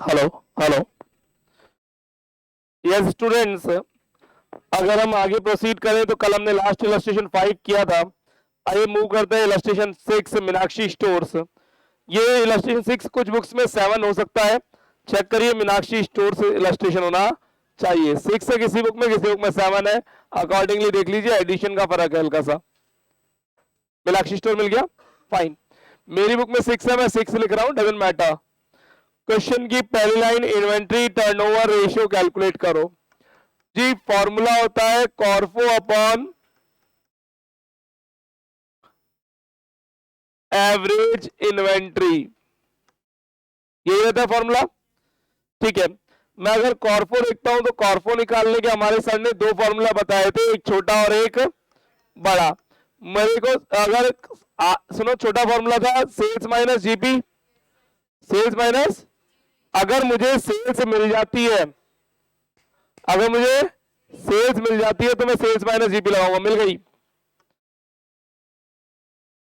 Hello hello. Yes students, अगर हम आगे प्रोसीड करें तो कल हमने लास्ट इलस्ट्रेशन 5 किया था। आइए मूव करते हैं इलस्ट्रेशन 6 मीनाक्षी स्टोर्स। ये इलस्ट्रेशन 6 कुछ बुक्स में 7 हो सकता है, चेक करिए। मीनाक्षी स्टोर्स इलस्ट्रेशन होना चाहिए। 6 है किसी बुक में, किसी बुक में 7 है, अकॉर्डिंगली देख लीजिए। एडिशन का फर्क है हल्का सा। मीनाक्षी स्टोर मिल गया, फाइन। मेरी बुक में 6 है, मैं 6 लिख रहा हूं, डजंट मैटर। क्वेश्चन की पहली line, inventory turnover ratio calculate करो। जी फॉर्मूला होता है कॉर्फो अपॉन एवरेज इन्वेंट्री, यही रहता है फॉर्मूला। ठीक है, मैं अगर कॉर्फो लिखता हूं तो कॉर्फो निकालने के हमारे सर ने दो फॉर्मूला बताए थे, एक छोटा और एक बड़ा। मेरे को अगर सुनो, छोटा फॉर्मूला था sales minus GP, sales minus, अगर मुझे सेल्स मिल जाती है, अगर मुझे सेल्स मिल जाती है तो मैं सेल्स माइनस जीपी लगाऊंगा, मिल गई।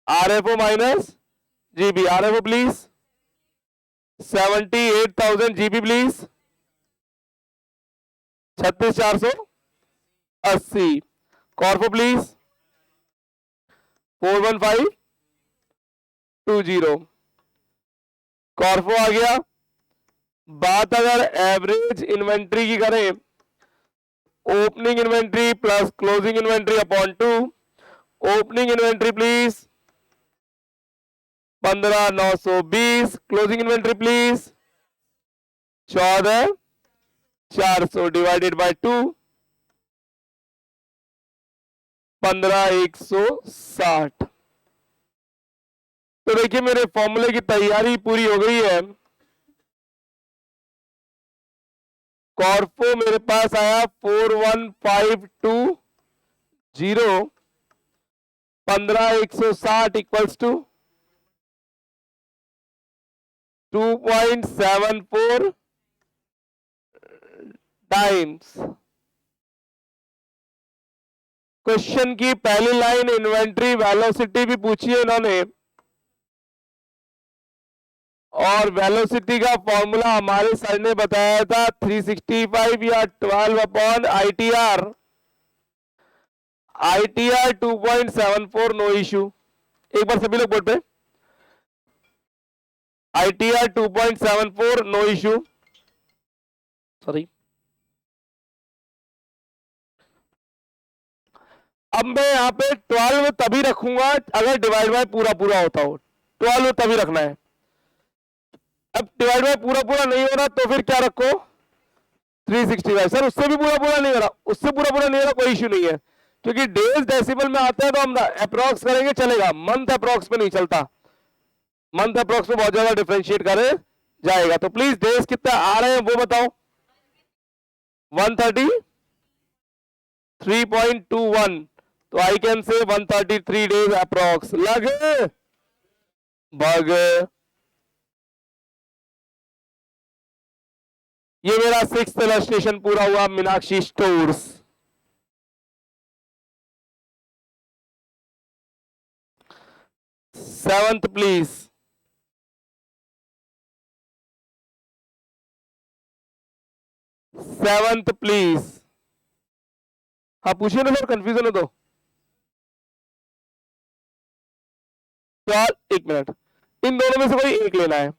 RFO minus GB, RFO please 78,000 GB please, 36,480। CORFO please 41520। CORFO आ गया। बात अगर एवरेज इन्वेंट्री की करें, opening inventory plus closing inventory upon 2। Opening inventory please 15,920, closing inventory please 14,400 divided by 2, 15,160। तो देखिए मेरे फॉर्मूले की तैयारी पूरी हो गई है। कॉर्पो मेरे पास आया 41,520, 15,160 इक्वल्स टू 2.74 टाइम्स। क्वेश्चन की पहली लाइन इन्वेंट्री वेलोसिटी भी पूछी है इन्होंने, और वेलोसिटी का फॉर्मूला हमारे सर ने बताया था 365 या 12 upon ITR. ITR 2.74, no issue. एक बार सभी लोग बोर्ड पे, आईटीआर 2.74, नो इश्यू। सॉरी, अब मैं यहाँ पे 12 तभी रखूंगा अगर डिवाइड बाय पूरा पूरा होता हो, 12 तभी रखना है। अब डिवाइड बाय पूरा पूरा नहीं हो रहा तो फिर क्या रखो, 365। सर उससे भी पूरा पूरा नहीं हो रहा, उससे पूरा पूरा नहीं हो रहा, कोई इश्यू नहीं है, क्योंकि डेज डेसिमल में आता है तो हम अप्रॉक्स करेंगे चलेगा, मंथ अप्रॉक्स में नहीं चलता। मंथ अप्रॉक्स में बहुत ज्यादा डिफरेंशिएट करे जाएगा। तो प्लीज डेज कितना आ रहे हैं वो बताओ। 133.21, तो I can say 133 days approx. लग भग, ये मेरा 6th इलस्ट्रेशन पूरा हुआ Meenakshi stores. 7th please. 7th please. हाँ पूछिए ना सर, कंफ्यूजन है तो। एक मिनट, इन दोनों में से कोई एक लेना है।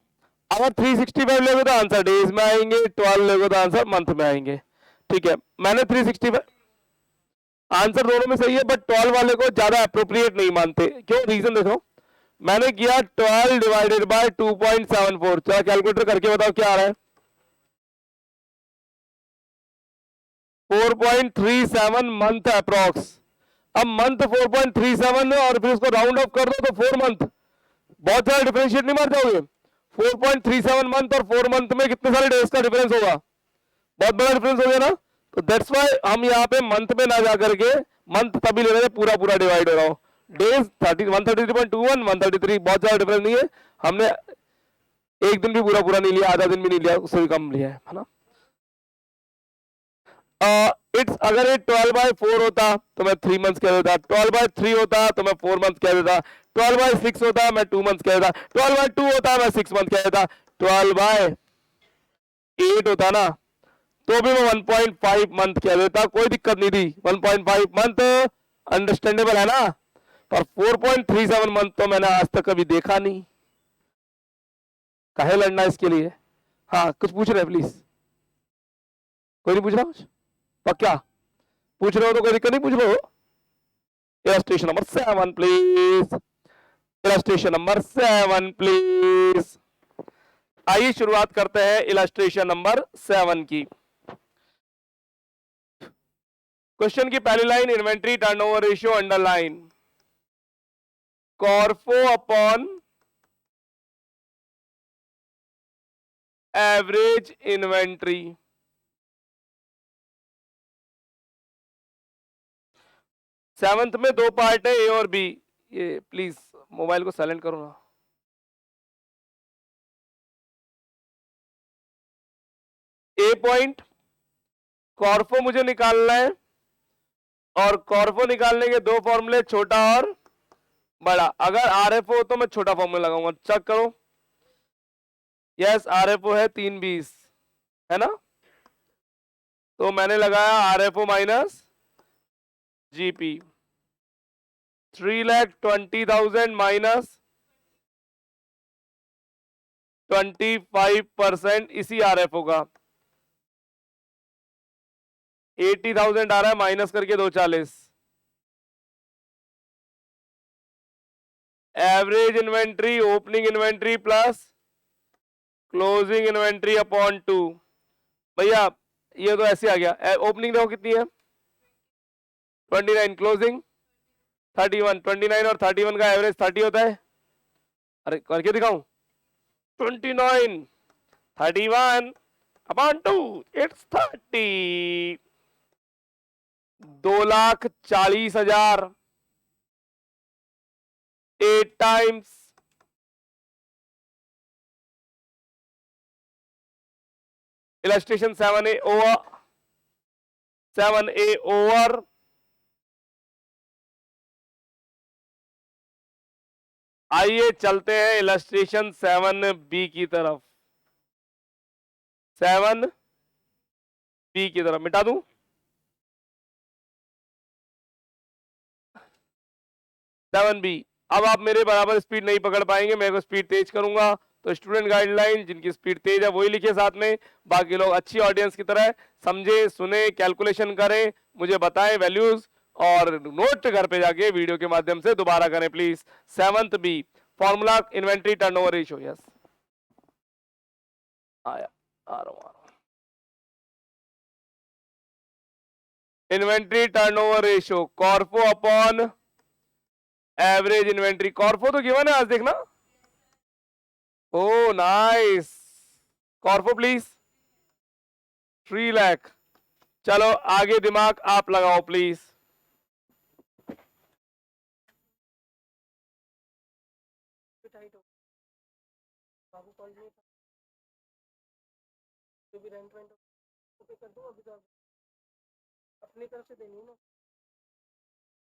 अगर 365 लोगे तो आंसर डेज में आएंगे, 12 लोगे तो आंसर मंथ में आएंगे। ठीक है, मैंने 365, आंसर दोनों में सही है, बट 12 वाले को ज्यादा अप्रोप्रिएट नहीं मानते। क्यों, रीजन देखो। मैंने किया 12 डिवाइडेड बाय 2.74, चलो कैलकुलेटर करके बताओ क्या आ रहा है। 4.37 मंथ अप्रॉक्स। अब मंथ 4.37 है और फिर उसको राउंड ऑफ कर दो तो 4 मंथ, बहुत सारे डिफरेंशिएट नहीं मार जाओगे। 4.37 मंथ और 4 मंथ में कितने सारे डेज का डिफरेंस होगा, बहुत बड़ा डिफरेंस हो गया ना। तो दैट्स वाई हम यहाँ पे मंथ में ना जाकर के मंथ तभी ले रहे थे पूरा पूरा डिवाइड हो रहा हो। डेज 133.21, 133, बहुत ज्यादा डिफरेंस नहीं है। हमने एक दिन भी पूरा पूरा नहीं लिया, आधा दिन भी नहीं लिया, उससे भी कम लिया है ना। इट्स अगर ये 12/4 होता तो मैं 3 मंथ्स कह देता, 12/3 होता तो मैं 4 मंथ कह देता, 12/6 होता मैं 2 मंथ्स कह देता, 12/2 होता मैं 6 मंथ कह देता, 12 8 होता ना तो भी मैं 1.5 मंथ कह देता, कोई दिक्कत नहीं थी। 1.5 मंथ अंडरस्टैंडेबल है ना, पर 4.37 मंथ तो मैंने आज तक कभी देखा नहीं। काहे लड़ना इसके लिए? हाँ कुछ पूछ रहे प्लीज? कोई नहीं पूछ रहा कुछ? पक्का पूछ रहे हो तो कोई दिक्कत नहीं, पूछ लो। Illustration number 7 please, illustration number 7 please. आइए शुरुआत करते हैं इलस्ट्रेशन नंबर 7 की। क्वेश्चन की पहली line, inventory turnover ratio underline CORFO upon average inventory. Seventh में दो पार्ट है, ए और बी। ये प्लीज मोबाइल को साइलेंट करो ना। ए पॉइंट, कॉर्फो मुझे निकालना है, और कॉर्फो निकालने के दो फॉर्मूले, छोटा और बड़ा। अगर आरएफओ हो तो मैं छोटा फॉर्मूला लगाऊंगा, चेक करो। यस आरएफओ है 320, है ना, तो मैंने लगाया आरएफओ माइनस जीपी। 3,20,000 माइनस 25% इसी आरएफओ का 80,000 आ रहा है, माइनस करके 240। Average inventory opening inventory plus closing inventory upon 2। भैया ये तो ऐसे आ गया। ओपनिंग देखो कितनी है 29, क्लोजिंग 31। 29 और 31 का एवरेज 30 होता है। अरे करके दिखाऊं, 29 31 upon 2 it's 30। 2,40,000 8 times illustration 7A over 7A over आइए चलते हैं इलस्ट्रेशन 7B की तरफ। 7B की तरफ मिटा दूं। Seven B. अब आप मेरे बराबर स्पीड नहीं पकड़ पाएंगे, मैं को स्पीड तेज करूंगा तो स्टूडेंट गाइडलाइन जिनकी स्पीड तेज है वही लिखे साथ में, बाकी लोग अच्छी ऑडियंस की तरह समझे सुने कैलकुलेशन करें, मुझे बताएं वैल्यूज, और नोट घर पे जाके वीडियो के माध्यम से दोबारा करें please. 7th B, formula inventory turnover ratio. Yes आया, आ रहा हूं। Inventory turnover ratio CORFO upon average inventory. CORFO तो गिवन है आज, देखना। Oh nice, CORFO please 3 lakh. चलो आगे दिमाग आप लगाओ प्लीज। बाबू कॉल नहीं, जो भी रेंट वेंट पे कर दूं, अभी तो अपनी तरफ से देनी है ना,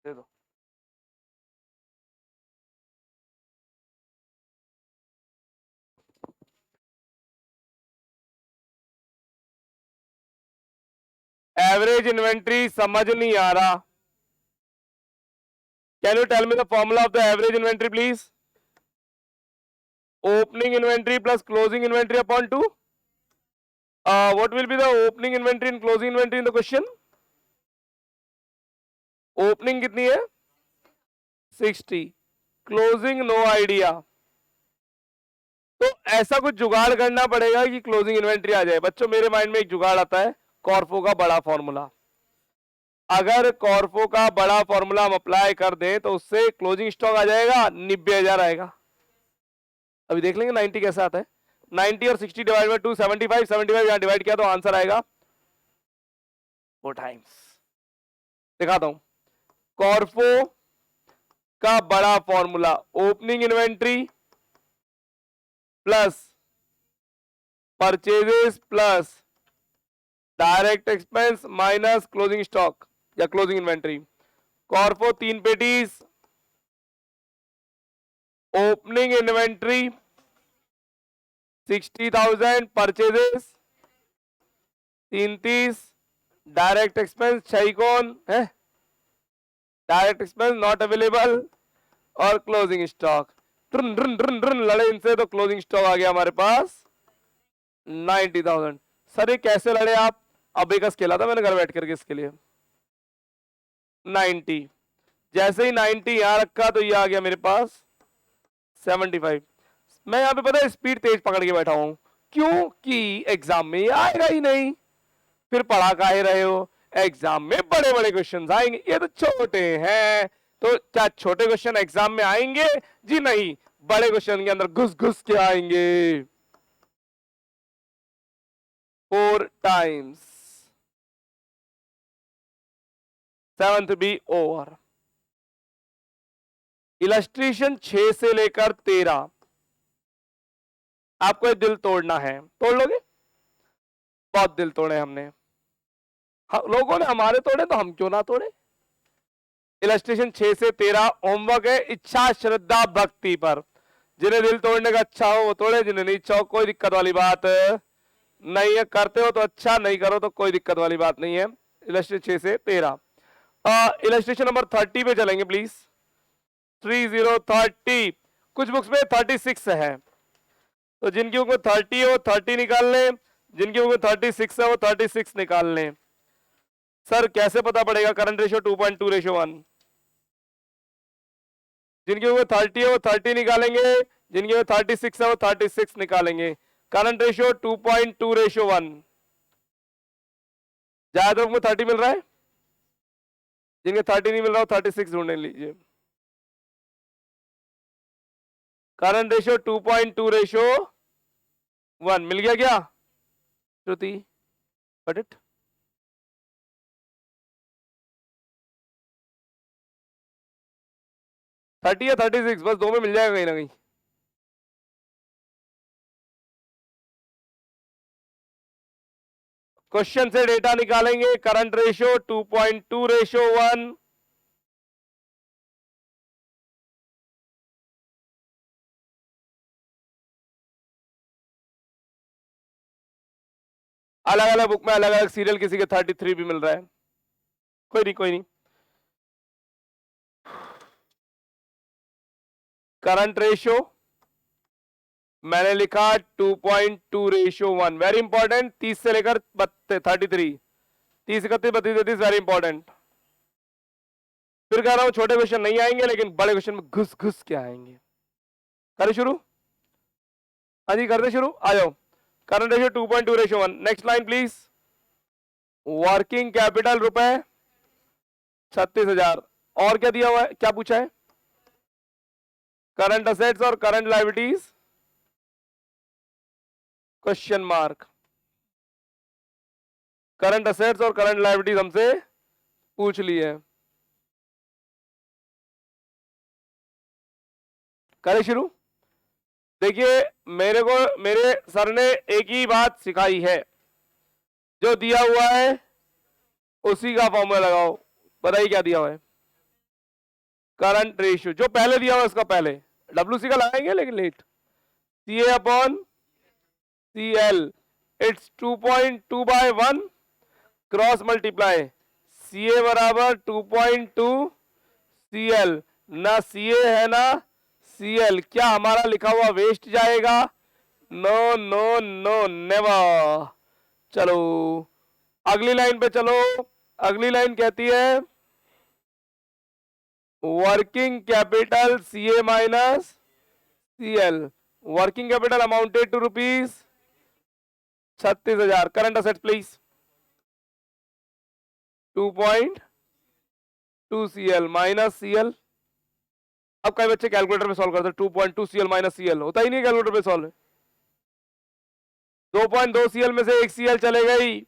दे दो। एवरेज इन्वेंट्री समझ नहीं आ रहा, can you tell me the formula of the average inventory please? Opening inventory plus closing inventory upon 2। What will be the opening inventory and closing inventory in the question? Opening कितनी है 60, closing no idea. तो ऐसा कुछ जुगाड़ करना पड़ेगा कि closing inventory आ जाए। बच्चों मेरे माइंड में एक जुगाड़ आता है, कॉर्फो का बड़ा फॉर्मूला। अगर कॉर्फो का बड़ा फॉर्मूला हम अप्लाई कर दें तो उससे क्लोजिंग स्टॉक आ जाएगा 90,000 आएगा। अभी देख लेंगे 90 कैसे आता है। 90 और 60 डिवाइड बाय 2 75, 75 यहां डिवाइड किया तो आंसर आएगा 4 टाइम्स। दिखाता हूं, कॉर्फो का बड़ा formula opening inventory plus purchases plus direct expense minus closing stock या क्लोजिंग इन्वेंट्री। कॉर्फो 3 पेटीज, opening inventory 60,000, purchases 33, direct expense 6 कौन है, डायरेक्ट एक्सपेंस नॉट अवेलेबल, और क्लोजिंग स्टॉक ड्रन ड्रन ड्रन ड्रन लड़े इनसे तो क्लोजिंग स्टॉक आ गया हमारे पास 90,000। सर ये कैसे लड़े आप, अब बेकस खेला था मैंने घर बैठ करके इसके लिए। 90, जैसे ही 90 यहां रखा तो ये आ गया मेरे पास 75। मैं यहाँ पे पता है स्पीड तेज पकड़ के बैठा हूं, क्योंकि एग्जाम में ये आएगा ही नहीं, फिर पढ़ा काहे रहे हो, एग्जाम में बड़े बड़े क्वेश्चन आएंगे, ये तो छोटे हैं, तो क्या छोटे क्वेश्चन एग्जाम में आएंगे जी, नहीं, बड़े क्वेश्चन के अंदर घुस घुस के आएंगे। 4 times 7th B over. Illustration 6 से लेकर 13 आपको दिल तोड़ना है, तोड़ लोगे, बहुत दिल तोड़े हमने, लोगों ने हमारे तोड़े तो हम क्यों ना तोड़े। इलस्ट्रेशन 6 से 13 होमवर्क है इच्छा श्रद्धा भक्ति पर, जिन्हें दिल तोड़ने का अच्छा हो वो तोड़े, जिन्हें नहीं इच्छा हो कोई दिक्कत वाली बात नहीं है, करते हो तो अच्छा, नहीं करो तो कोई दिक्कत वाली बात नहीं है। इलस्ट्रेशन 6 से 13। इलस्ट्रेशन नंबर 30 पे चलेंगे प्लीज, 30 कुछ बुक्स में 36 है, तो जिनकी बुक में 30 है वो 30 निकाल लें, जिनकी बुक में 36 है वो 36 निकाल लें। सर कैसे पता पड़ेगा, करंट रेशियो 2.2:1, जिनकी बुक में 30 है वो 30 निकालेंगे, जिनकी में 36 है वो 36 निकालेंगे। करंट रेशियो 2.2:1, ज्यादा बुक में 30 मिल रहा है, जिनके 30 नहीं मिल रहा हो 36 ढूंढने लीजिए। करंट रेशियो 2.2:1 मिल गया क्या श्रुति, गॉट इट। थर्टी या 36 बस दो में मिल जाएगा कहीं ना कहीं। क्वेश्चन से डेटा निकालेंगे, करंट रेशियो 2.2:1, अलग अलग बुक में अलग अलग सीरियल, किसी के 33 भी मिल रहा है, कोई नहीं कोई नहीं। करंट रेशियो मैंने लिखा 2.2:1, वेरी इंपॉर्टेंट, 30 से लेकर 33, 30, 31, 32, 33, वेरी इंपॉर्टेंट। फिर कह रहा हूं छोटे क्वेश्चन नहीं आएंगे, लेकिन बड़े क्वेश्चन में घुस घुस के आएंगे। करें शुरू, हाँ जी करते शुरू, आ जाओ। Current ratio 2.2:1, next line please. Working capital रुपए 36,000, और क्या दिया हुआ है, क्या पूछा है, करंट असेट्स और current liabilities question mark. Current assets और करंट लायबिलिटीज हमसे पूछ ली है। करें शुरू। देखिए मेरे सर ने एक ही बात सिखाई है, जो दिया हुआ है उसी का फॉर्मूला लगाओ। बताइए क्या दिया हुआ है, करंट रेशियो जो पहले दिया हुआ है उसका पहले, डब्ल्यूसी का लगाएंगे लेकिन let, CA upon CL, it's 2.2/1 cross multiply, CA बराबर 2.2 CL, ना CA है ना CL, क्या हमारा लिखा हुआ वेस्ट जाएगा, नो नो नो नेवर। चलो अगली लाइन पे चलो, अगली लाइन कहती है working capital CA minus CL, working capital amounted to ₹36,000, current asset please 2.2 CL minus CL। अब कई बच्चे कैलकुलेटर में सॉल्व करते हैं, 2.2 CL माइनस CL होता ही नहीं कैलकुलेटर पे सॉल्व। 2.2 CL में से 1 CL चले गई,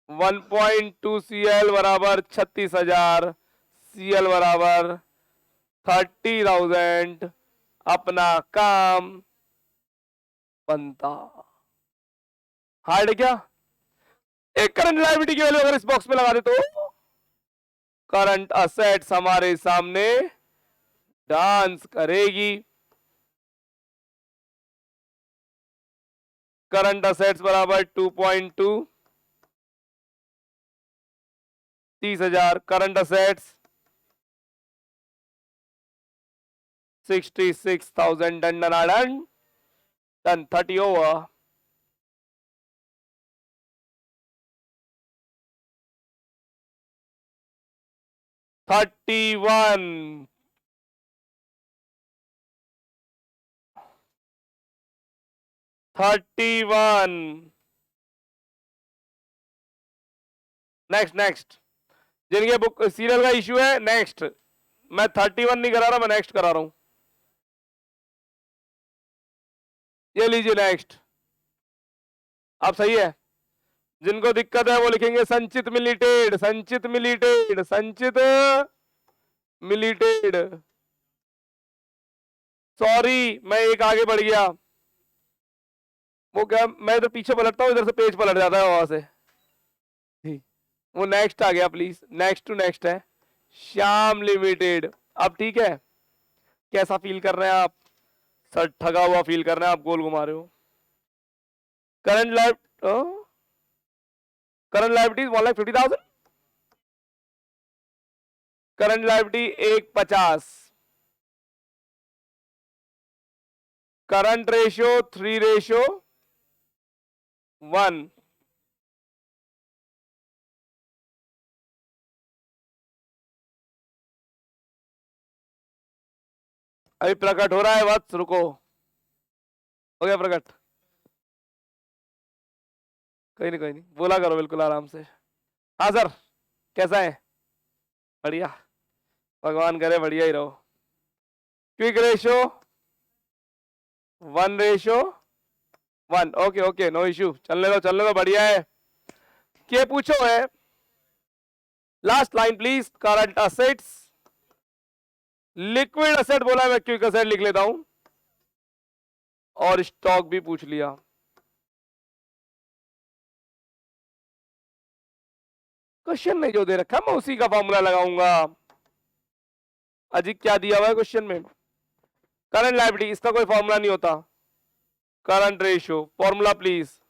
1.2 CL बराबर 36,000, CL बराबर 30,000, अपना काम बनता। हार्ड है क्या, एक करंट लायबिलिटी की वैल्यू अगर इस बॉक्स में लगा दे तो करंट असेट्स हमारे सामने डांस करेगी। करंट असेट्स बराबर 2.2 30,000. Current assets 66,000. Done. 30 over. $31. Next जिनके बुक सीरियल का इश्यू है, नेक्स्ट। मैं 31 नहीं करा रहा, मैं नेक्स्ट करा रहा हूं। ये लीजिए नेक्स्ट। आप सही है। जिनको दिक्कत है वो लिखेंगे संचित मिलिटेड, संचित मिलिटेड, संचित मिलिटेड। सॉरी, मैं एक आगे बढ़ गया। वो क्या, मैं इधर पीछे पलटता हूँ, इधर से पेज पलट जाता है वहां से। वो नेक्स्ट आ गया, प्लीज। नेक्स्ट टू नेक्स्ट है। श्याम लिमिटेड। अब ठीक है, कैसा फील कर रहे हैं आप? सर ठगा हुआ फील कर रहे हैं आप, गोल घुमा रहे हो। Current liabilities 1,50,000। Current liability 150। Current ratio 3:1। अभी प्रकट हो रहा है, वत्स रुको। हो गया प्रकट? कोई नहीं बोला करो, बिल्कुल आराम से। हाँ सर, कैसा है? बढ़िया, भगवान करे बढ़िया ही रहो। Quick ratio 1:1। Okay okay, no issue, चलने दो, बढ़िया है। क्या पूछो है? Last line please. Current assets, liquid asset बोला, मैं क्विक असेट लिख लेता हूं, और स्टॉक भी पूछ लिया। क्वेश्चन में जो दे रखा मैं उसी का फॉर्मूला लगाऊंगा। अजी क्या दिया हुआ है क्वेश्चन में? करंट लायबिलिटी, इसका कोई फॉर्मूला नहीं होता। Current ratio, formula please.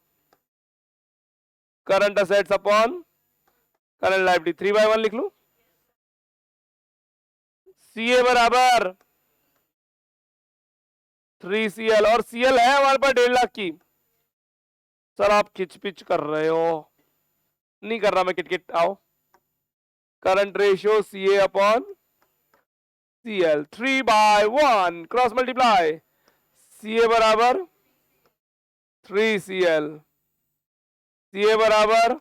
Current assets upon current liability, 3/1 लिख लू। सीए बराबर 3CL, और CL है हमारे पास 1.5 लाख की। सर आप खिचपिच कर रहे हो। नहीं कर रहा मैं किटकिट, आओ। Current ratio CA upon CL, 3/1 cross multiply. CA बराबर 3CL, CA बराबर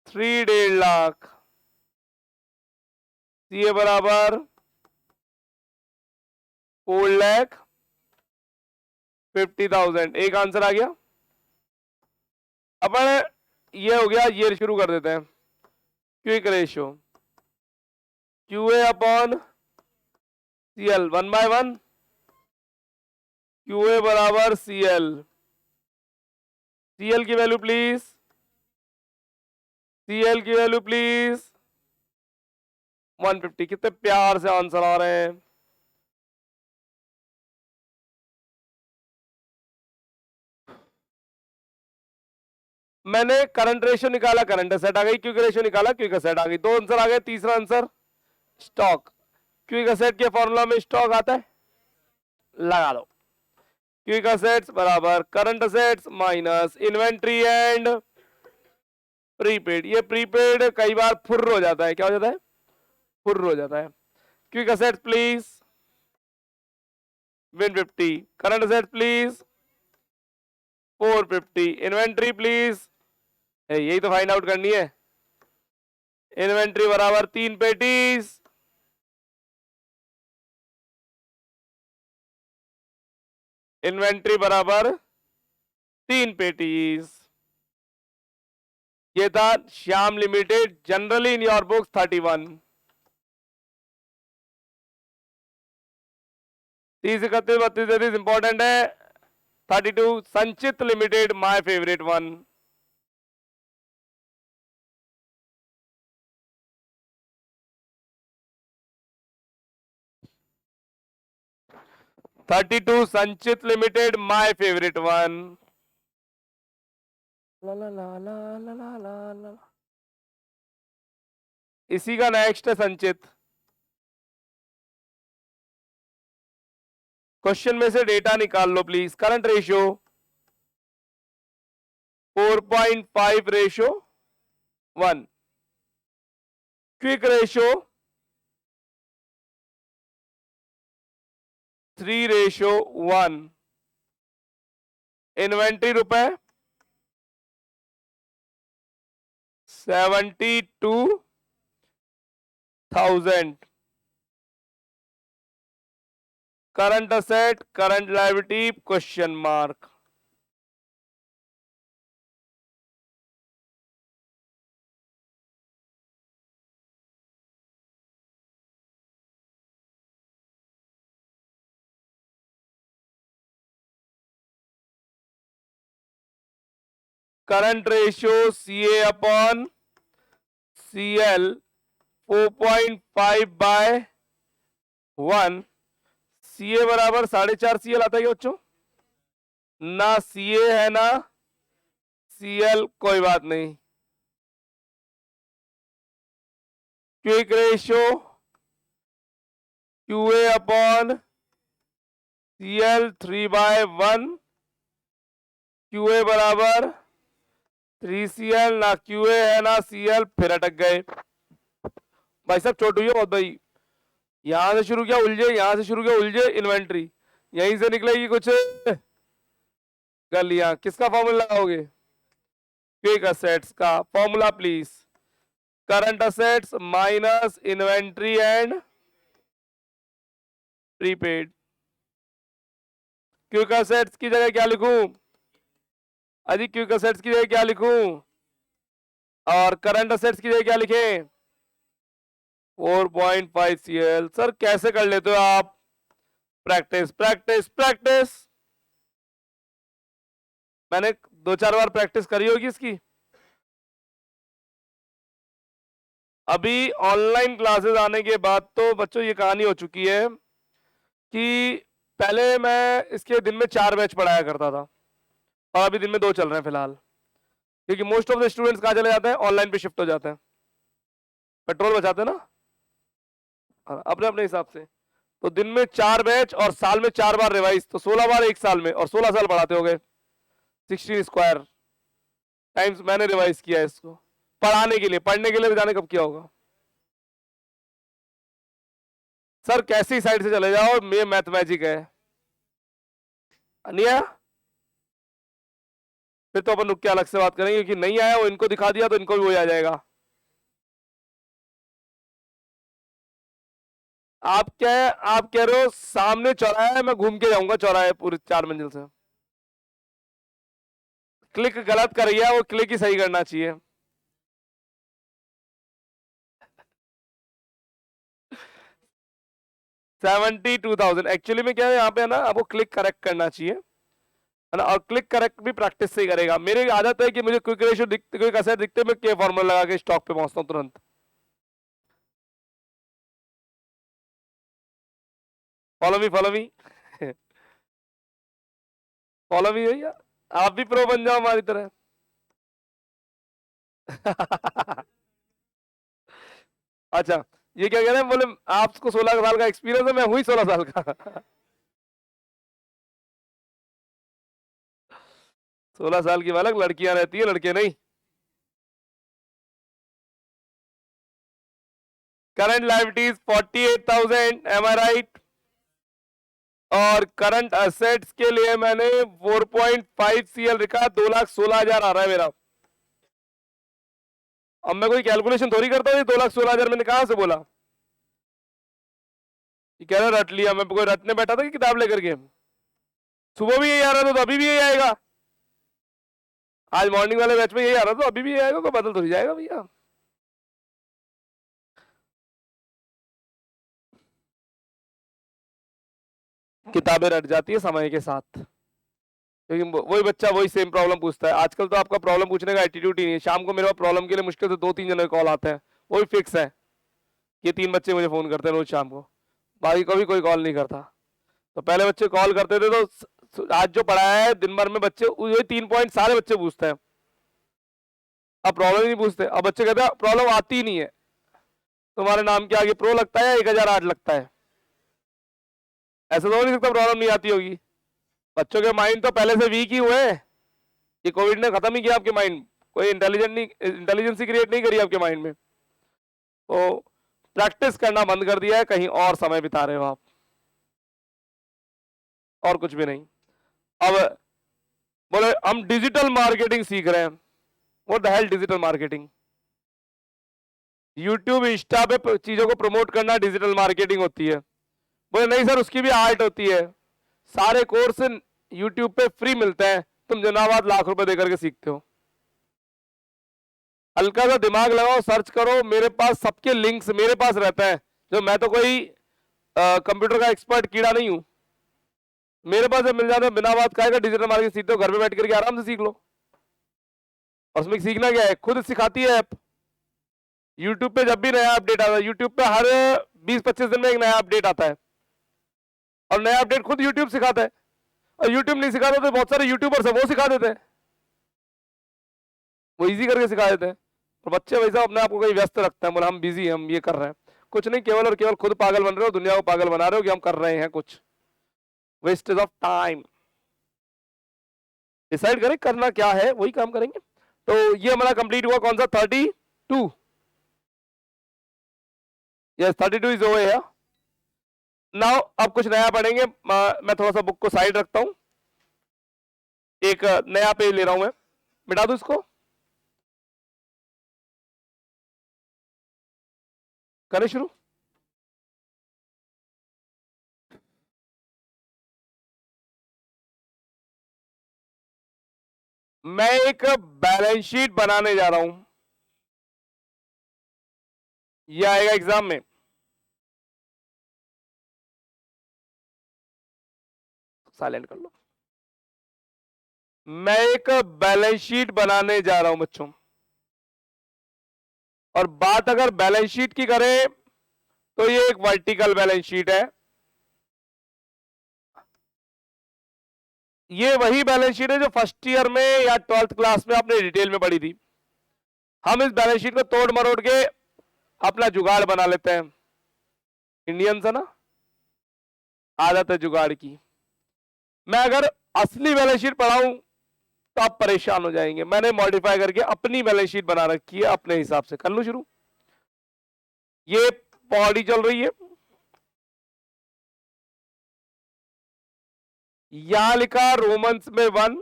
3.5 लाख, CA बराबर 4,50,000। एक आंसर आ गया। अपन ये हो गया, ये शुरू कर देते हैं। Quick ratio QA upon CL 1/1, QA बराबर CL। CL की वैल्यू प्लीज, CL की वैल्यू प्लीज 150। कितने प्यार से आंसर आ रहे हैं। मैंने करंट रेशियो निकाला, करंट असेट आ गई। क्विक रेशियो निकाला, क्विक असेट आ गई। 2 आंसर आ गए। तीसरा आंसर स्टॉक। क्विक असेट के फॉर्मूला में स्टॉक आता है, लगा लो। क्विक असेट्स बराबर current assets minus inventory and prepaid. ये प्रीपेड कई बार फुर्र हो जाता है। क्या हो जाता है? फुर्र हो जाता है। Quick assets please 150, current assets please 450, inventory please, यही तो फाइंड आउट करनी है। इन्वेंट्री बराबर 3 पेटीज, इन्वेंट्री बराबर 3 पेटीज। ये था Shyam limited, generally in your books 31। 30, 31, 32, 33 important है। 32 संचित लिमिटेड, माय फेवरेट वन। संचित लिमिटेड, माय फेवरेट वन। ला ला ला ला ला ला ला ला। इसी का नेक्स्ट है संचित। क्वेश्चन में से डेटा निकाल लो please. Current ratio 4.5:1, quick ratio 3:1, inventory रुपए 72,000, current asset current liability question mark. Current ratio CA upon CL 4.5/1, CA बराबर 4.5 CL आता है क्या बच्चों? ना CA है ना CL, कोई बात नहीं। Quick ratio QA upon CL 3/1, QA बराबर 3CL, ना QA है ना CL, फिर अटक गए भाई साहब। चोट हुई है बहुत भाई। यहां से शुरू किया उलझे, यहां से शुरू किया उलझे, इन्वेंट्री यहीं से निकलेगी कुछ गलियां। किसका फॉर्मूला लगाओगे? क्विक असेट्स का formula please. Current assets minus inventory and prepaid. Quick assets की जगह क्या लिखूं? अजी क्विक असेट्स की जगह क्या लिखूं? और करंट असेट्स की जगह क्या लिखे? 4.5 CL। सर कैसे कर लेते हो आप? Practice practice practice. मैंने 2-4 बार प्रैक्टिस करी होगी इसकी। अभी ऑनलाइन क्लासेस आने के बाद तो बच्चों ये कहानी हो चुकी है कि पहले मैं इसके दिन में 4 बैच पढ़ाया करता था और अभी दिन में 2 चल रहे हैं फिलहाल, क्योंकि मोस्ट ऑफ द स्टूडेंट्स कहाँ चले जाते हैं? ऑनलाइन पे शिफ्ट हो जाते हैं। पेट्रोल बचाते हैं ना अपने अपने हिसाब से। तो दिन में 4 बैच और साल में 4 बार रिवाइज, तो 16 बार एक साल में, और 16 साल पढ़ाते हो गए। 16 स्क्वायर टाइम्स मैंने रिवाइज किया है इसको पढ़ाने के लिए। पढ़ने के लिए जाने कब किया होगा? सर कैसी साइड से चले जाओ, ये मैथ मैजिक है। नहीं आया फिर तो अपन रुक के अलग से बात करेंगे, क्योंकि नहीं आया वो इनको दिखा दिया तो इनको भी वही आ जाएगा। आप कह रहे हो सामने चौराहा है, मैं घूम के जाऊंगा चौराहे पूरी 4 मंजिल से। क्लिक गलत कर रही है वो, क्लिक ही सही करना चाहिए। $72,000 एक्चुअली में क्या है यहाँ पे है ना, आपको क्लिक करेक्ट करना चाहिए है ना, और क्लिक करेक्ट भी प्रैक्टिस से ही करेगा। मेरी आदत है कि मुझे क्विक रेशियो दिखते, क्विक असेट दिखते, मैं के फॉर्मूला लगा के स्टॉक पे पहुंचता हूँ तुरंत। Follow me follow me follow me भैया, आप भी प्रो बन जाओ हमारी तरह अच्छा ये क्या कह रहे हैं? बोले आपको 16 साल का एक्सपीरियंस है, मैं हुई 16 साल का 16 साल की बालक, लड़कियां रहती है लड़के नहीं। करंट लायबिलिटीज 48,000, एम आई राइट? और करंट असेट्स के लिए मैंने 4.5 CL लिखा, 2,16,000 आ रहा है मेरा। अब मैं कोई कैलकुलेशन थोड़ी करता हूँ, 2,16,000 मैंने कहां से बोला? ये कह रहा रट लिया, मैं कोई रटने बैठा था कि किताब लेकर के? सुबह भी यही आ रहा था तो अभी भी यही आएगा। आज मॉर्निंग वाले बैच में यही आ रहा था तो अभी भी यही आएगा, कोई बदल थोड़ी जाएगा भैया। किताबें रट जाती है समय के साथ, लेकिन वही बच्चा वही सेम प्रॉब्लम पूछता है। आजकल तो आपका प्रॉब्लम पूछने का एटीट्यूड ही नहीं है। शाम को मेरे पास प्रॉब्लम के लिए मुश्किल से 2-3 जने कॉल आते हैं, वही फिक्स है। ये 3 बच्चे मुझे फोन करते हैं रोज शाम को, बाकी कभी कोई कॉल नहीं करता। तो पहले बच्चे कॉल करते थे, तो आज जो पढ़ाया है दिन भर में बच्चे वही 3 पॉइंट सारे बच्चे पूछते हैं। अब प्रॉब्लम ही नहीं पूछते, अब बच्चे कहते हैं प्रॉब्लम आती ही नहीं है। तुम्हारे नाम के आगे प्रो लगता है या 1008 लगता है? ऐसा तो हो नहीं सकता प्रॉब्लम नहीं आती होगी। बच्चों के माइंड तो पहले से वीक ही हुए हैं, ये कोविड ने खत्म ही किया आपके माइंड, कोई इंटेलिजेंस ही क्रिएट नहीं करी आपके माइंड में। तो प्रैक्टिस करना बंद कर दिया है, कहीं और समय बिता रहे हो आप, और कुछ भी नहीं। अब बोले हम डिजिटल मार्केटिंग सीख रहे हैं। What the hell digital marketing? YouTube Insta पे चीजों को प्रमोट करना डिजिटल मार्केटिंग होती है? बोले नहीं सर, उसकी भी आर्ट होती है। सारे कोर्स यूट्यूब पे फ्री मिलते हैं, तुम जनाबाद लाख रुपए देकर के सीखते हो। हल्का सा दिमाग लगाओ, सर्च करो, मेरे पास सबके लिंक्स मेरे पास रहते हैं। जो मैं तो कोई कंप्यूटर का एक्सपर्ट कीड़ा नहीं हूं, मेरे पास जब मिल जाता है, बिना बात का डिजिटल मार्केटिंग सीखते हो, घर पे बैठ करके आराम से सीख लो। और उसमें सीखना क्या है, खुद सिखाती है ऐप। यूट्यूब पे जब भी नया अपडेट आता है, यूट्यूब पे हर 20-25 दिन में एक नया अपडेट आता है, और नया अपडेट खुद यूट्यूब सिखाता है। और यूट्यूब नहीं सिखाता तो बहुत सारे यूट्यूबर्स है वो सिखा देते हैं, वो इजी करके सिखा देते हैं। और बच्चे वैसा अपने आप को कहीं व्यस्त रखते हैं, बोले हम बिजी हैं, हम ये कर रहे हैं। कुछ नहीं, केवल और केवल खुद पागल बन रहे हो, दुनिया को पागल बना रहे हो कि हम कर रहे हैं कुछ। Wastage of time. डिसाइड करें करना क्या है, वही काम करेंगे। तो ये हमारा कंप्लीट हुआ, कौन सा 32। यस 32 इज ओवर है। नाउ अब कुछ नया पढ़ेंगे। मैं थोड़ा सा बुक को साइड रखता हूं, एक नया पेज ले रहा हूं मैं, मिटा दूं इसको, करें शुरू। मैं एक बैलेंस शीट बनाने जा रहा हूं, ये आएगा एग्जाम में। साइलेंट कर लो। मैं एक बैलेंस शीट बनाने जा रहा हूं बच्चों, और बात अगर बैलेंस शीट की करें तो ये एक वर्टिकल बैलेंस शीट है। ये वही बैलेंस शीट है जो फर्स्ट ईयर में या 12th क्लास में आपने डिटेल में पढ़ी थी। हम इस बैलेंस शीट को तोड़ मरोड़ के अपना जुगाड़ बना लेते हैं। इंडियंस है ना, आदत है जुगाड़ की। मैं अगर असली बैलेंस शीट पढ़ाऊं तो आप परेशान हो जाएंगे। मैंने मॉडिफाई करके अपनी बैलेंस शीट बना रखी है, अपने हिसाब से। कर लूं शुरू? ये पॉडी चल रही है, यहां लिखा रोमन्स में 1,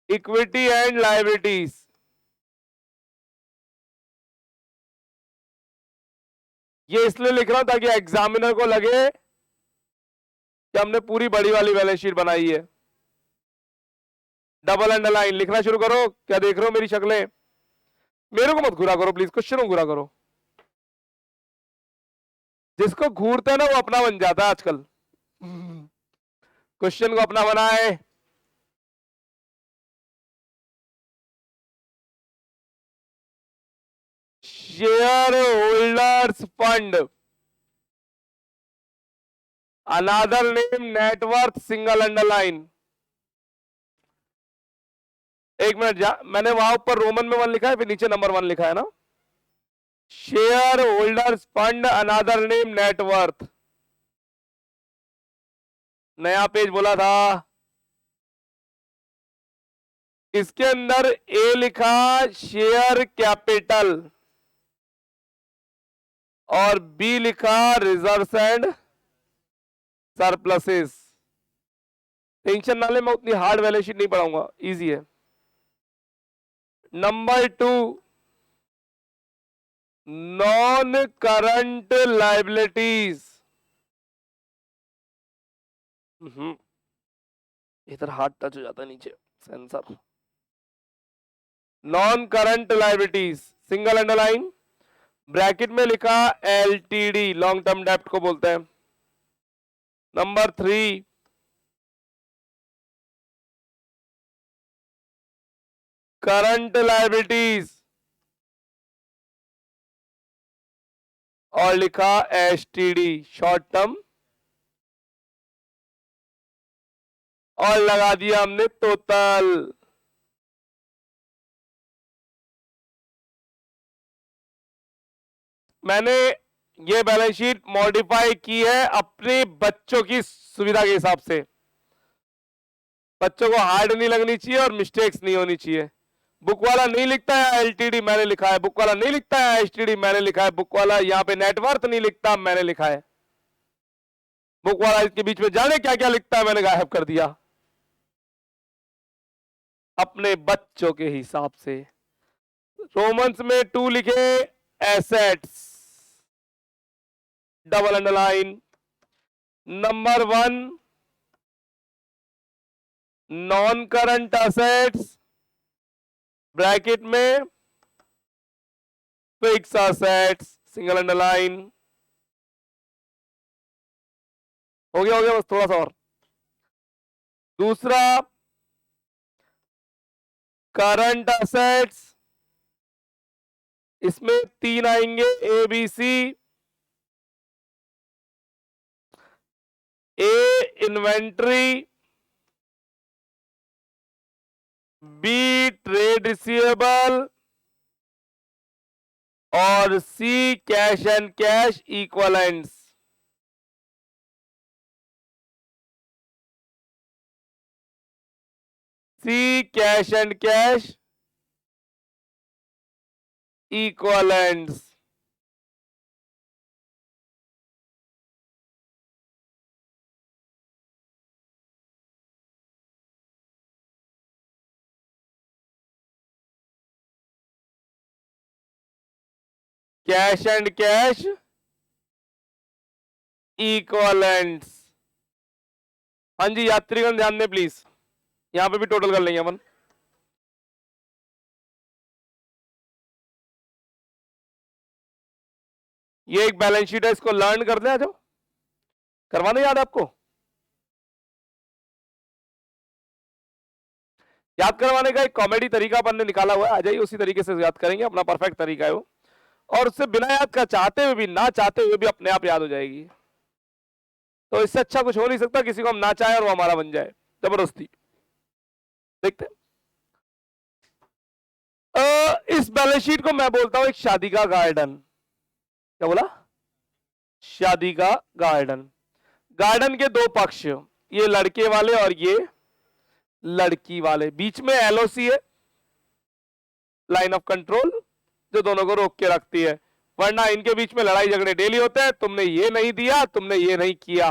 इक्विटी एंड लायबिलिटीज। ये इसलिए लिख रहा हूं ताकि एग्जामिनर को लगे कि हमने पूरी बड़ी वाली बैलेंस शीट बनाई है। डबल अंडरलाइन लिखना शुरू करो। क्या देख रहे हो मेरी शक्लें? मेरे को मत घुरा करो प्लीज, क्वेश्चन को घुरा करो। जिसको घूरते हैं ना वो अपना बन जाता है आजकल। क्वेश्चन को अपना बनाए। शेयर होल्डर्स फंड, अनादर नेम नेटवर्थ, सिंगल अंडरलाइन। एक मिनट, मैंने वहां ऊपर रोमन में 1 लिखा है, फिर नीचे नंबर 1 लिखा है ना। शेयर होल्डर्स फंड, अनादर नेम नेटवर्थ। नया पेज बोला था, इसके अंदर ए लिखा शेयर कैपिटल, और बी लिखा रिजर्व्स एंड सरप्लसेस। टेंशन ना ले, मैं उतनी हार्ड बैलेंस शीट नहीं पढ़ाऊंगा, इजी है। Number 2, non current liabilities. इधर हार्ड टच हो जाता है नीचे sensor. Non current liabilities, single underline, bracket में लिखा एलटीडी, लॉन्ग टर्म डेप्ट को बोलते हैं। नंबर 3, करंट लाइबिलिटीज, और लिखा एसटीडी, शॉर्ट टर्म, और लगा दिया हमने टोटल। मैंने ये बैलेंस शीट मॉडिफाई की है अपने बच्चों की सुविधा के हिसाब से। बच्चों को हार्ड नहीं लगनी चाहिए और मिस्टेक्स नहीं होनी चाहिए। बुक वाला नहीं लिखता है एलटीडी, मैंने लिखा है। बुक वाला नहीं लिखता है एचटीडी, मैंने लिखा है। बुक वाला यहाँ पे नेटवर्थ नहीं लिखता, मैंने लिखा है। बुक वाला इसके बीच में जाने क्या क्या लिखता है, मैंने गायब कर दिया अपने बच्चों के हिसाब से। रोमन्स में 2 लिखे assets, double underline. Number 1 non current assets, bracket में फिक्स असेट्स, सिंगल अंडरलाइन। हो गया बस थोड़ा सा और। दूसरा करंट असेट्स, इसमें 3 आएंगे A B C. A inventory, B trade receivable और C cash and cash equivalents. C cash and cash equivalents. Cash and cash equivalents. हाँ जी यात्रीगण ध्यान दें प्लीज, यहां पे भी टोटल कर लेंगे अपन। ये एक बैलेंस शीट है, इसको लर्न कर लें। आ जाओ, करवाना याद आपको। याद करवाने का एक कॉमेडी तरीका अपन ने निकाला हुआ है, आ जाइए उसी तरीके से याद करेंगे। अपना परफेक्ट तरीका है वो, और उससे बिना याद का चाहते हुए भी ना चाहते हुए भी अपने आप याद हो जाएगी। तो इससे अच्छा कुछ हो नहीं सकता, किसी को हम ना चाहे और वो हमारा बन जाए जबरदस्ती। देखते इस बैलेंस शीट को मैं बोलता हूं एक शादी का गार्डन। क्या बोला? शादी का गार्डन। गार्डन के 2 पक्ष, ये लड़के वाले और ये लड़की वाले। बीच में एलओसी है, लाइन ऑफ कंट्रोल, जो दोनों को रोक के रखती है। वरना इनके बीच में लड़ाई झगड़े डेली होते हैं। तुमने ये नहीं दिया, तुमने ये नहीं किया।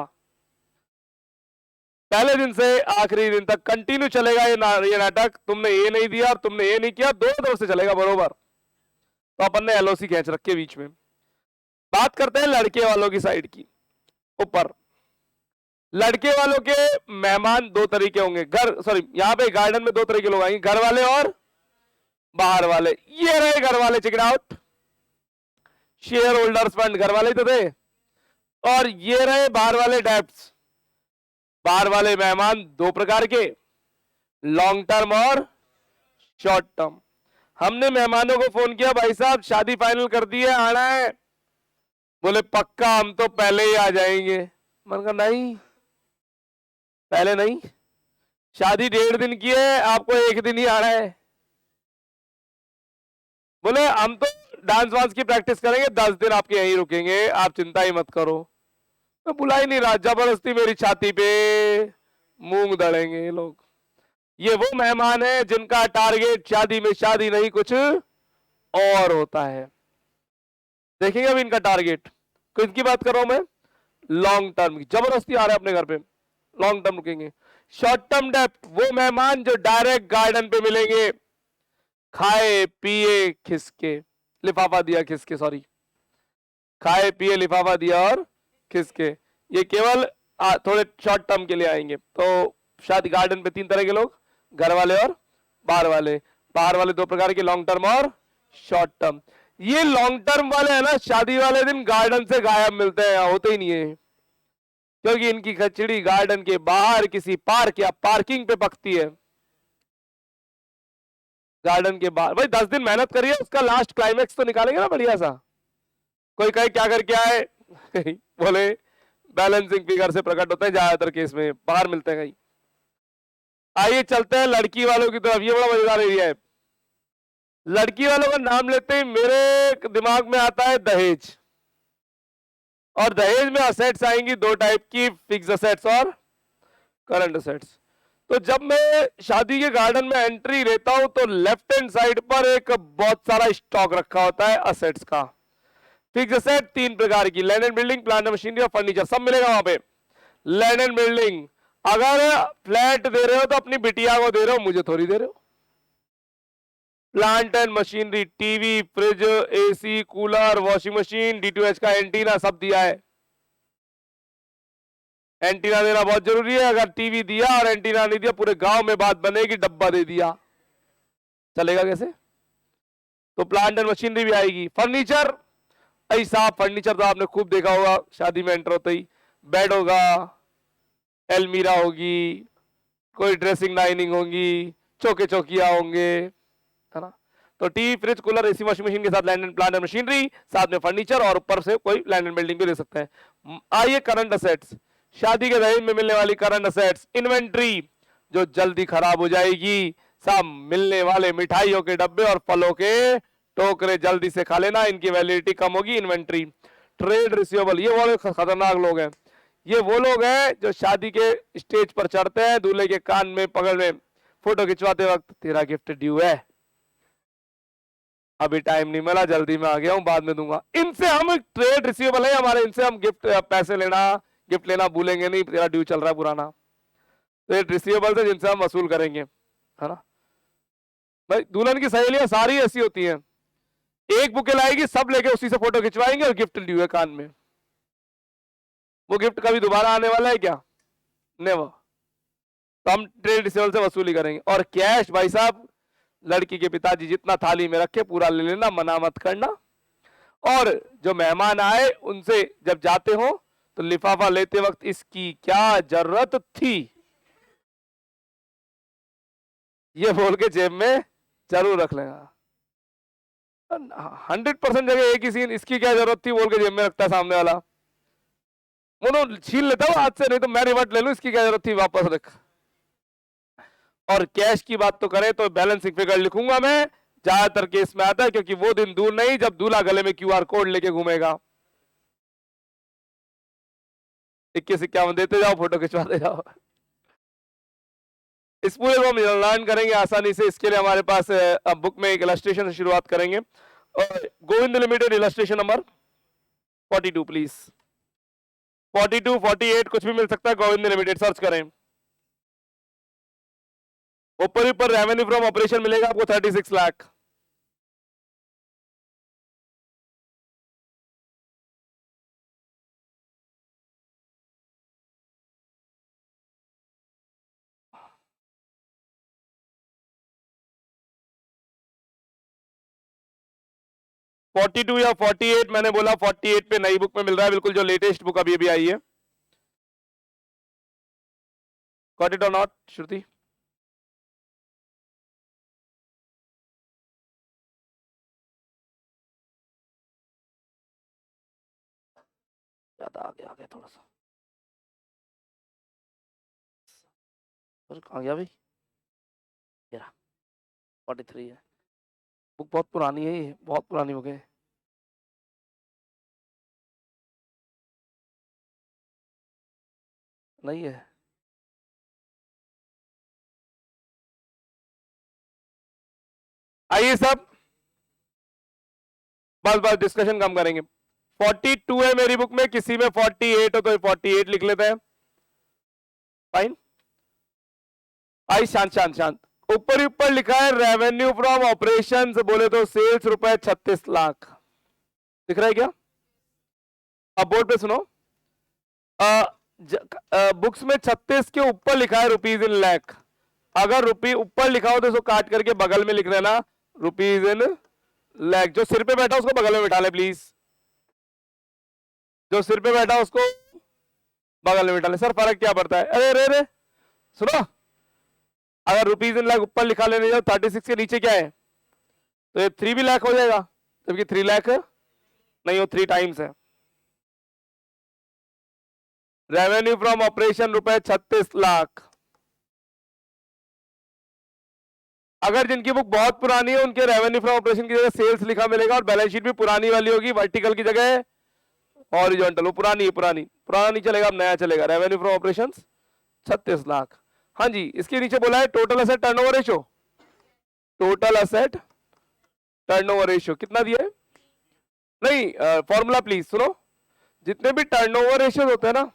पहले दिन से आखिरी दिन तक कंटिन्यू चलेगा ये नाटक। तुमने ये नहीं दिया और तुमने ये नहीं किया, दोनों तरफ से चलेगा बरोबर। तो अपन ने एलओसी खींच रखे बीच में। बात करते हैं लड़के वालों की साइड की। ऊपर लड़के वालों के मेहमान 2 तरीके होंगे। यहाँ पे गार्डन में 2 तरह के लोग आएंगे, घर वाले और बाहर वाले। ये रहे घर वाले, check it out. Shareholders fund घर वाले तो थे, और ये रहे बाहर वाले डेब्ट्स। बाहर वाले मेहमान 2 प्रकार के, लॉन्ग टर्म और शॉर्ट टर्म। हमने मेहमानों को फोन किया, भाई साहब शादी फाइनल कर दी है, आना है। बोले पक्का, हम तो पहले ही आ जाएंगे। मैंने कहा नहीं, पहले नहीं, शादी 1.5 दिन की है, आपको 1 दिन ही आना है। बोले हम तो डांस वांस की प्रैक्टिस करेंगे, 10 दिन आपके यहीं रुकेंगे, आप चिंता ही मत करो। तो बुला ही नहीं रहा, जबरदस्ती मेरी छाती पे मूंग दड़ेंगे ये लोग। ये वो मेहमान है जिनका टारगेट शादी में शादी नहीं कुछ और होता है। देखेंगे अभी इनका टारगेट। किसकी बात कर रहा हूं मैं? लॉन्ग टर्म की। जबरदस्ती आ रहे हैं अपने घर पे, लॉन्ग टर्म रुकेंगे। शॉर्ट टर्म डेप्ट, वो मेहमान जो डायरेक्ट गार्डन पे मिलेंगे, खाए पिए खिसके, लिफाफा दिया खिसके, सॉरी, खाए पिए लिफाफा दिया और खिसके। ये केवल थोड़े शॉर्ट टर्म के लिए आएंगे। तो शादी गार्डन पे 3 तरह के लोग, घर वाले और बाहर वाले। बाहर वाले 2 प्रकार के, लॉन्ग टर्म और शॉर्ट टर्म। ये लॉन्ग टर्म वाले है ना, शादी वाले दिन गार्डन से गायब मिलते हैं, यहाँ होते ही नहीं है, क्योंकि इनकी खिचड़ी गार्डन के बाहर किसी पार्क या पार्किंग पे पकती है। गार्डन के बाहर। भाई 10 दिन मेहनत करिए, उसका लास्ट क्लाइमेक्स तो निकालेंगे ना बढ़िया सा। कोई कहे क्या करके आए बोले बैलेंसिंग फिगर से प्रकट होता है ज्यादातर केस में, बाहर मिलते हैं कहीं। आइए चलते हैं लड़की वालों की तरफ। ये बड़ा मजेदार एरिया है। लड़की वालों का नाम लेते ही मेरे दिमाग में आता है दहेज। और दहेज में असेट्स आएंगी दो टाइप की, फिक्स असेट्स और करंट असेट्स। तो जब मैं शादी के गार्डन में एंट्री लेता हूं तो लेफ्ट हैंड साइड पर एक बहुत सारा स्टॉक रखा होता है असेट्स का। फिक्स असेट तीन प्रकार की, land and building, plant and machinery और फर्नीचर, सब मिलेगा वहां पे। लैंड एंड बिल्डिंग, अगर फ्लैट दे रहे हो तो अपनी बिटिया को दे रहे हो, मुझे थोड़ी दे रहे हो। Plant and machinery, TV, fridge, AC, cooler, washing machine, D2H का एंटीना, सब दिया है। एंटीना देना बहुत जरूरी है, अगर टीवी दिया और एंटीना नहीं दिया पूरे गांव में बात बनेगी, डब्बा दे दिया चलेगा कैसे? तो प्लांट एंड मशीनरी भी आएगी। फर्नीचर, ऐसा फर्नीचर तो आपने खूब देखा होगा शादी में एंटर होते ही, बेड होगा, एलमीरा होगी, कोई ड्रेसिंग डाइनिंग होगी, चौके चौकिया होंगे, है ना। तो TV, fridge, cooler, AC, washing machine के साथ land and plant and machinery, साथ में फर्नीचर, और ऊपर से कोई लैंड एंड बिल्डिंग भी ले सकते हैं। आइए करंट असेट्स, शादी के दहेज में मिलने वाली करंट असेट्स। इन्वेंट्री, जो जल्दी खराब हो जाएगी, सब मिलने वाले मिठाइयों के डब्बे और फलों के टोकरे जल्दी से खा लेना, इनकी वैलिडिटी कम होगी, इन्वेंट्री। ट्रेड रिसीवेबल, ये वो खतरनाक लोग हैं, ये वो लोग हैं जो शादी के स्टेज पर चढ़ते हैं, दूल्हे के कान में पकड़ में फोटो खिंचवाते वक्त, तेरा गिफ्ट ड्यू है, अभी टाइम नहीं मिला, जल्दी में आ गया हूं, बाद में दूंगा। इनसे हम ट्रेड रिसीवेबल है हमारे, इनसे हम गिफ्ट पैसे लेना, गिफ्ट लेना भूलेंगे नहीं, तेरा ड्यू चल रहा है पुराना। ट्रेड रिसीवेबल से जिनसे हम वसूल करेंगे, है ना भाई। दुल्हन की सहेलियां सारी ऐसी होती हैं, एक बुके लाएगी, सब लेके उसी से फोटो खिंचवाएंगे और गिफ्ट ड्यू है कान में। वो गिफ्ट कभी दोबारा आने वाला है क्या? नेवर। तो हम ट्रेड रिसीवेबल से वसूली करेंगे। और कैश भाई साहब, लड़की के पिताजी जितना थाली में रखे पूरा ले लेना, मना मत करना। और जो मेहमान आए उनसे जब जाते हो तो लिफाफा लेते वक्त इसकी क्या जरूरत थी, ये बोल के जेब में जरूर रख लेना। 100% जगह एक ही सीन, इसकी क्या जरूरत थी बोल के जेब में रखता है सामने वाला, वो छीन लेता हूँ हाथ से, नहीं तो मैं रिवर्ट ले लूं, इसकी क्या जरूरत थी वापस रख। और कैश की बात तो करें तो बैलेंसिंग फिगर लिखूंगा मैं, ज्यादातर केस में आता है, क्योंकि वो दिन दूर नहीं जब दूल्हा गले में QR कोड लेके घूमेगा। 21-51 देते जाओ, फोटो खिंचवाते जाओ। इस पूरे को हम लर्न करेंगे आसानी से। इसके लिए हमारे पास अब बुक में एक इलस्ट्रेशन से शुरुआत करेंगे। और Govind limited illustration number 42 please, 42, 48 कुछ भी मिल सकता है, गोविंद लिमिटेड सर्च करें। ऊपर ऊपर रेवेन्यू फ्रॉम ऑपरेशन मिलेगा आपको 36 लाख। फोर्टी टू या 48, मैंने बोला 48 पे नई बुक में मिल रहा है, बिल्कुल जो लेटेस्ट बुक अभी अभी आई है। गॉट इट और नॉट श्रुति? ज्यादा आगे आ गया थोड़ा सा, कहाँ गया भाई? 43 है, बुक बहुत पुरानी है, ये बहुत पुरानी बुक है। नहीं है, आइए सब बस बस डिस्कशन कम करेंगे। 42 है मेरी बुक में, किसी में 48 हो तो 48 लिख लेते हैं, फाइन। आई शांत शांत शांत, ऊपर ही ऊपर लिखा है रेवेन्यू फ्रॉम ऑपरेशंस, बोले तो सेल्स रुपए 36 लाख दिख रहा है क्या? अब बोर्ड पे सुनो, बुक्स में 36 के ऊपर लिखा है रुपीज इन लैख, अगर रुपी ऊपर लिखा हो तो उसको काट करके बगल में लिख देना रुपीज इन लैख। जो सिर पे बैठा उसको बगल में बैठा ले प्लीज, जो सिर पे बैठा उसको बगल में बैठा ले। सर फर्क क्या पड़ता है? अरे अरे अरे सुनो, अगर रुपीज इन लाख ऊपर लिखा लेने जाओ 36 के नीचे क्या है तो ये 3 भी लाख हो जाएगा, जबकि 3 लाख नहीं हो, 3 टाइम्स है। रेवेन्यू फ्रॉम ऑपरेशन रुपए 36 लाख। अगर जिनकी बुक बहुत पुरानी है उनके रेवेन्यू फ्रॉम ऑपरेशन की जगह सेल्स लिखा मिलेगा, और बैलेंस शीट भी पुरानी वाली होगी, वर्टिकल की जगह हॉरिजॉन्टल, वो पुरानी है, पुराना नहीं चलेगा, अब नया चलेगा। Revenue from operations 36 lakh. हाँ जी, इसके नीचे बोला है total asset turnover ratio, total asset turnover ratio कितना दिया है? नहीं, फॉर्मूला प्लीज सुनो। जितने भी टर्नओवर रेशियो होते हैं ना,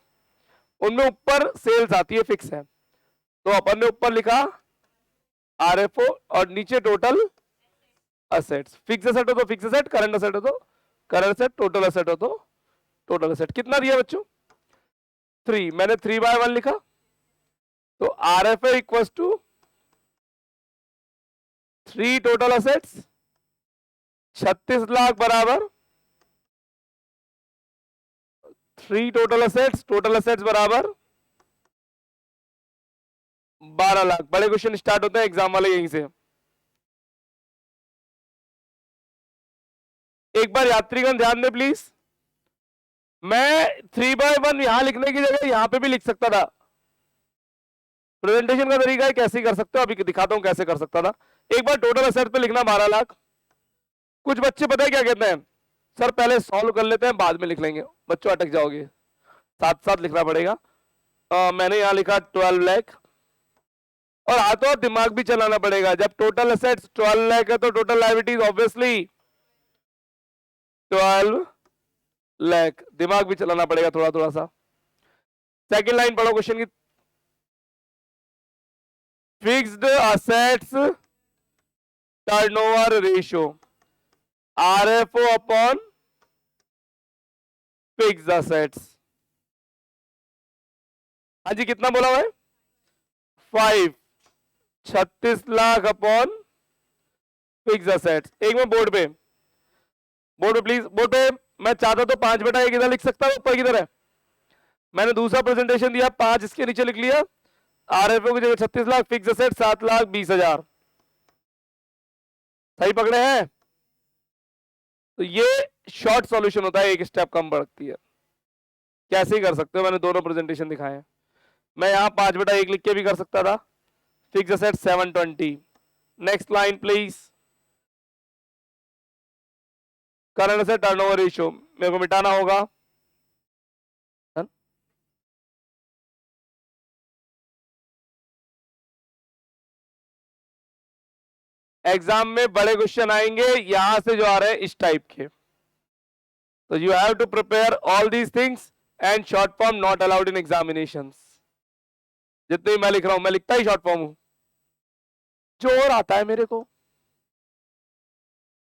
उनमें ऊपर सेल्स आती है, फिक्स है। तो अपन ने ऊपर लिखा आरएफओ और नीचे टोटल असेट्स। फिक्स असेट हो तो फिक्स असेट, करंट असेट हो तो करंट असेट, टोटल असेट हो तो टोटल असेट। कितना दिया बच्चों? 3। मैंने 3/1 लिखा, तो RFO equals to 3 total assets 36 lakh बराबर 3 टोटल असेट्स बराबर 12 लाख। बड़े क्वेश्चन स्टार्ट होते हैं एग्जाम वाले यहीं से। एक बार यात्रीगण ध्यान दें प्लीज, मैं 3/1 यहां लिखने की जगह यहां पे भी लिख सकता था। प्रेजेंटेशन का तरीका है, कैसे कर सकते हो, अभी दिखाता हूं कैसे कर सकता था। एक बार टोटल असेट पे लिखना 12 लाख। कुछ बच्चे पता है क्या कहते हैं, सर पहले सॉल्व कर लेते हैं बाद में लिख लेंगे। बच्चों अटक जाओगे, साथ साथ लिखना पड़ेगा। मैंने यहां लिखा 12 लाख, और हाथों और दिमाग भी चलाना पड़ेगा। जब टोटल असेट्स 12 लाख है तो टोटल लायबिलिटीज ऑब्वियसली 12 लाख। दिमाग भी चलाना पड़ेगा थोड़ा थोड़ा सा। सेकंड लाइन पढ़ो क्वेश्चन की। Fixed assets turnover ratio RFO upon fixed assets. हाँ जी, कितना बोला हुआ है? 5। 36 लाख अपॉन फिक्स असेट्स। एक में बोर्ड पे प्लीज, बोर्ड पे मैं चाहता तो 5/1 इधर लिख सकता हूं, ऊपर किधर है? मैंने दूसरा प्रेजेंटेशन दिया, 5 इसके नीचे लिख लिया। आरएफओ की जगह 36 लाख, फिक्स असेट 7,20,000। सही पकड़े हैं? तो ये शॉर्ट सॉल्यूशन होता है, एक स्टेप कम बढ़ती है। कैसे ही कर सकते हो, मैंने दोनों प्रेजेंटेशन दिखाए हैं। मैं यहां 5/1 लिख के भी कर सकता था। Fix asset 720। Next line please. Current asset turnover ratio मेरे को मिटाना होगा। एग्जाम में बड़े क्वेश्चन आएंगे यहां से जो आ रहे हैं इस टाइप के, तो you have to prepare all these things and short form not allowed in examinations. जितने मैं लिख रहा हूं, मैं लिखता ही शॉर्ट फॉर्म हूं, जो और आता है मेरे को।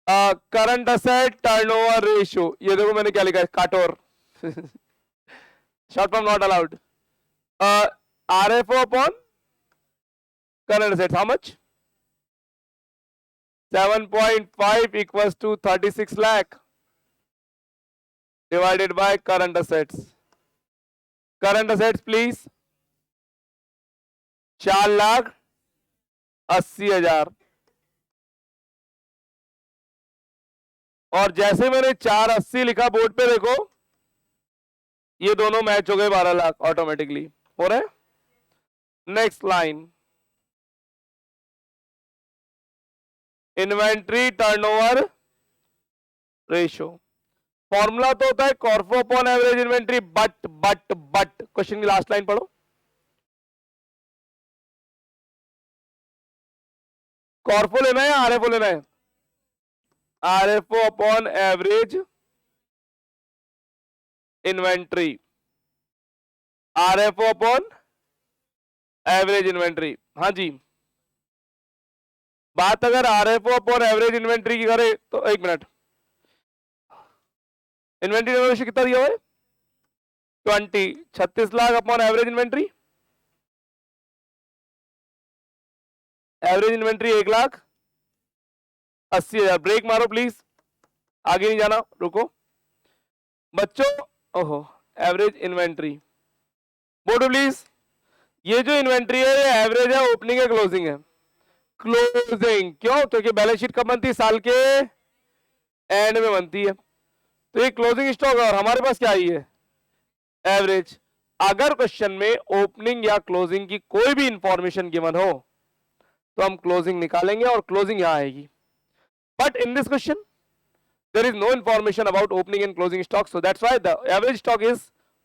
करंट असेट टर्नओवर रेशियो, ये देखो मैंने क्या लिखा है, काटोर। Short form not allowed. RFO upon current asset how much? 7.5 equals to 36 lakh divided by current assets. Current assets please 4,80,000। और जैसे मैंने 480 लिखा बोर्ड पे देखो, ये दोनों मैच हो गए 12 लाख ऑटोमेटिकली हो रहे। Next line, inventory turnover ratio. Formula तो होता है CORFO upon average inventory, but question की लास्ट लाइन पढ़ो। कॉर्फो लेना है या आरएफओ लेना है? RFO upon average inventory, RFO upon average inventory. हाँ जी, बात अगर आरएफओ अपॉन एवरेज इन्वेंट्री की करें तो एक मिनट, इन्वेंट्री रेशियो कितना दिया हुआ है? 20। 36 lakh upon average inventory, average inventory 1,80,000। Break मारो प्लीज, आगे नहीं जाना, रुको बच्चों। ओहो, एवरेज इन्वेंट्री बोलो प्लीज। ये जो इन्वेंट्री है ये एवरेज है, ओपनिंग है, क्लोजिंग है? क्लोजिंग। क्यों? क्योंकि बैलेंस शीट कब बनती है? साल के एंड में बनती है। तो ये क्लोजिंग स्टॉक है और हमारे पास क्या आई है? एवरेज। अगर क्वेश्चन में ओपनिंग या क्लोजिंग की कोई भी इंफॉर्मेशन गिवन हो तो हम क्लोजिंग निकालेंगे और क्लोजिंग यहां आएगी। But in this question there is no information about opening and closing stock, so that's why the average stock is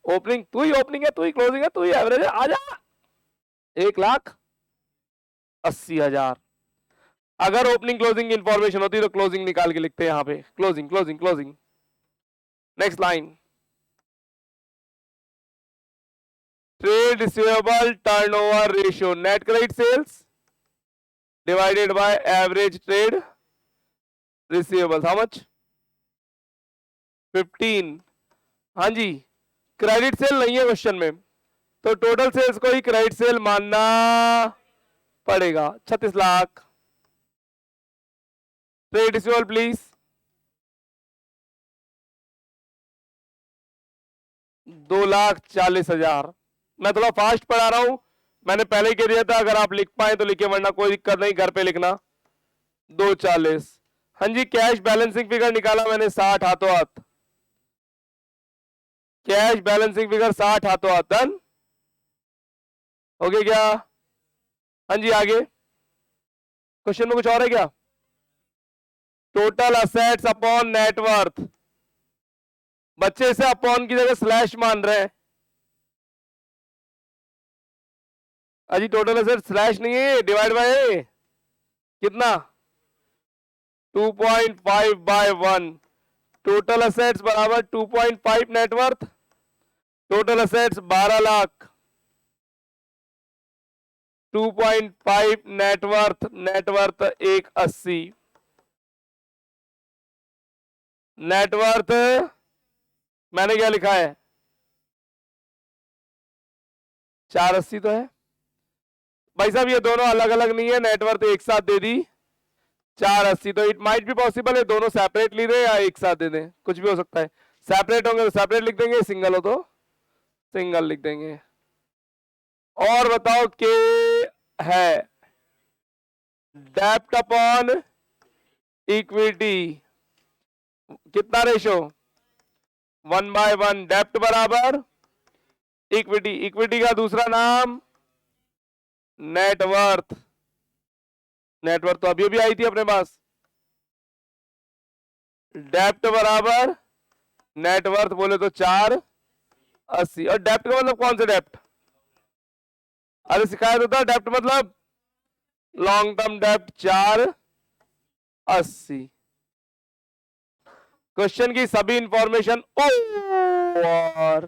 opening. तू ही opening है, तू ही closing है, तू ही average है. आजा 1,80,000. अगर ओपनिंग क्लोजिंग इंफॉर्मेशन होती तो क्लोजिंग निकाल के लिखते हैं यहां पे. Closing closing closing. Next line. Trade receivable turnover ratio, net credit sales divided by average trade receivable. How much? 15. हाँ जी, क्रेडिट सेल नहीं है क्वेश्चन में, तो टोटल सेल्स को ही क्रेडिट सेल मानना पड़ेगा. 36 लाख. Trade receivable please. 2,40,000. मैं थोड़ा फास्ट पढ़ा रहा हूं, मैंने पहले ही कह दिया था अगर आप लिख पाए तो लिखे, वरना कोई दिक्कत नहीं, घर पे लिखना. 2,40. हाँ जी, कैश बैलेंसिंग फिगर निकाला मैंने 60 हाथों हाथ. कैश बैलेंसिंग फिगर 60 हाथों हाथ. डन हो गया क्या? हाँ जी, आगे क्वेश्चन में कुछ और है क्या? Total assets upon net worth. बच्चे इसे अपॉन की जगह स्लैश मान रहे हैं. अजी टोटल असेट्स स्लैश नहीं है, डिवाइड बाय कितना? 2.5/1. टोटल असेट्स बराबर 2.5 net worth. Total assets 12 lakh. 2.5 net worth. Net worth 180. Net worth मैंने क्या लिखा है? 480 तो है भाई साहब. ये दोनों अलग अलग नहीं है, नेटवर्थ एक साथ दे दी 480. तो इट माइट भी पॉसिबल है दोनों सेपरेट ले दें या एक साथ दे दें, कुछ भी हो सकता है. सेपरेट होंगे तो सेपरेट लिख देंगे, सिंगल हो तो सिंगल लिख देंगे. और बताओ के है डेप्ट अपॉन इक्विटी कितना रेशो? 1/1. डेप्ट बराबर इक्विटी. इक्विटी का दूसरा नाम नेटवर्थ. नेटवर्थ तो अभी आई थी अपने पास. डेप्ट बराबर नेटवर्थ बोले तो 480. और डेप्ट का मतलब कौन सा डेप्ट? अरे शिकायत होता है डेप्ट मतलब लॉन्ग टर्म डेप्ट 480. क्वेश्चन की सभी इंफॉर्मेशन और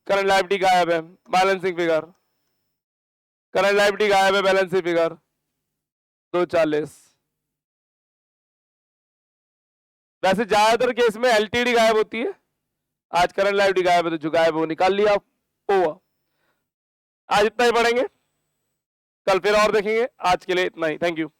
करंट लायबिलिटी गायब है, बैलेंसिंग फिगर. करंट लायबिलिटी गायब है, बैलेंसिंग फिगर 240. वैसे ज्यादातर केस में एलटीडी गायब होती है, आज करंट लायबिलिटी गायब है तो जो गायब वो निकाल लिया. ओ आज इतना ही पढ़ेंगे, कल फिर और देखेंगे. आज के लिए इतना ही. Thank you.